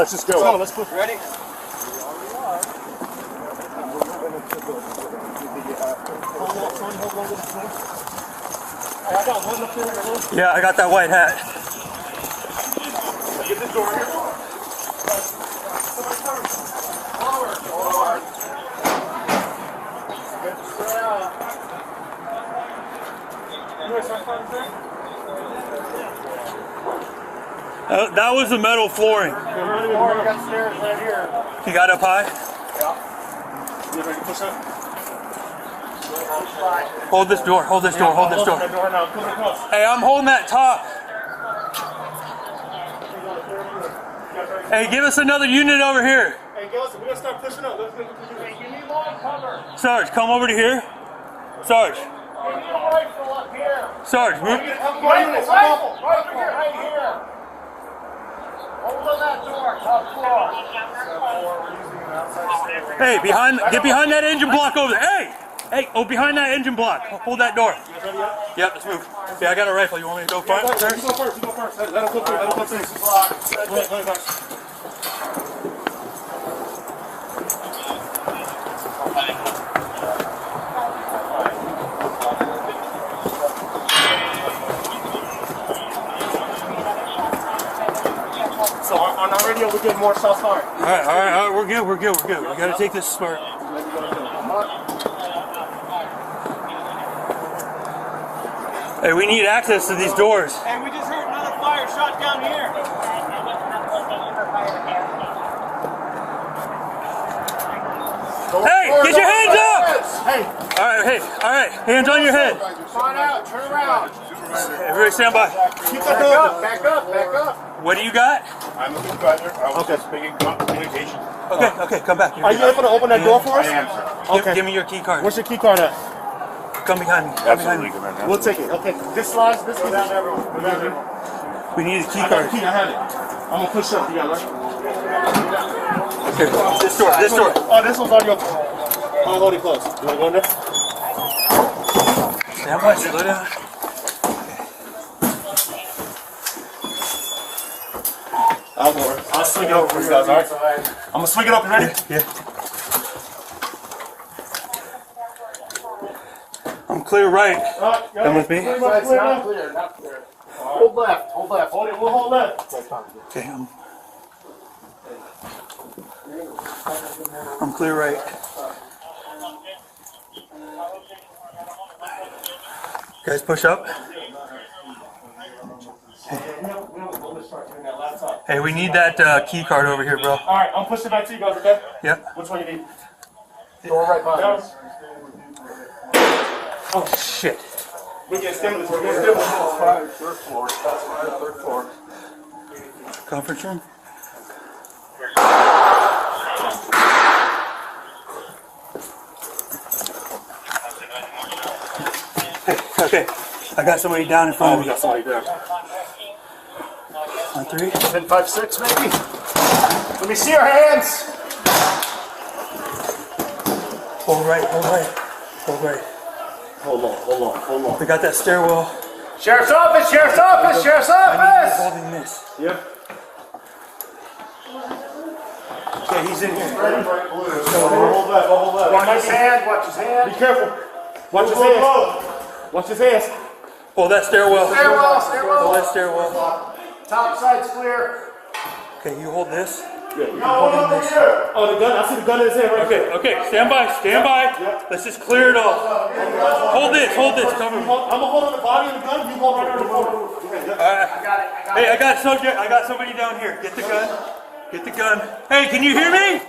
let's just go. Come on, let's push. Ready? Yeah, I got that white hat. Get this door here. That was the metal flooring. You got stairs right here. You got up high? Yeah. You ready to push up? Hold this door, hold this door, hold this door. Open the door now. Come across. Hey, I'm holding that top. Hey, give us another unit over here. Hey, Gilson, we're gonna start pushing up. Let's you need long cover. Sarge, come over to here. Sarge. You need a rifle up here. Sarge, move. Rifle right here. Open that door, top floor. Hey, get behind that engine block over there. Hey, behind that engine block. Hold that door. Yep, let's move. Yeah, I got a rifle. You want me to go front? You go first. Let him go through. Let him go through. So on our radio, we're getting more shots fired. All right, we're good. We gotta take this smart. Hey, we need access to these doors. Hey, we just heard another fire shot down here. Hey, get your hands up! Hey, All right, hands on your head. find out, turn around. Everybody stand by. Keep that door. Back up. What do you got? I'm a supervisor. I was just making communication. Okay, come back. Are you able to open that door for us? I am, sir. Okay. Give me your key card. Where's your key card at? Come behind me. Absolutely, Commander. We'll take it. Okay. This slides. This goes down to everyone. We need a key I got card. the key. I have it. I'm gonna push up. You got it, right? Okay, this door. Oh, this one's already open. I'll hold it close. You wanna go in there? Stand by. Slow down. I'll go. I'll swing it over for you guys. All right. I'm gonna swing it up. You ready? Yeah. I'm clear right. Come with me. It's not clear. Not clear. Hold left. Hold it. We'll hold left. Okay, I'm clear right. Guys, push up. Hey, we need that key card over here, bro. All right. I'm pushing back to you guys. Okay? Yep. Which one you need? Door right behind us. Oh, shit. We get stimulus. Third floor. Third floor. Conference room? Okay. I got somebody down in front of me. We got somebody there. On 3. 10, 5, 6, maybe. Let me see your hands. Hold right. Hold on. We got that stairwell. Sheriff's office. I need you holding this. Yep. Okay, he's in here. Ready? Hold that. Watch his hand. Be careful. Watch his hands. Hold that stairwell. Stairwell. Hold that stairwell. Top side's clear. Okay, you hold this. Over here. Oh, the gun. I see the gun in his hand right there. Okay, stand by. Yep. Let's just clear it off. Hold this, cover me. I'm gonna hold on the body of the gun. You hold right on the phone. Hey, I got somebody down here. Get the gun. Hey, can you hear me?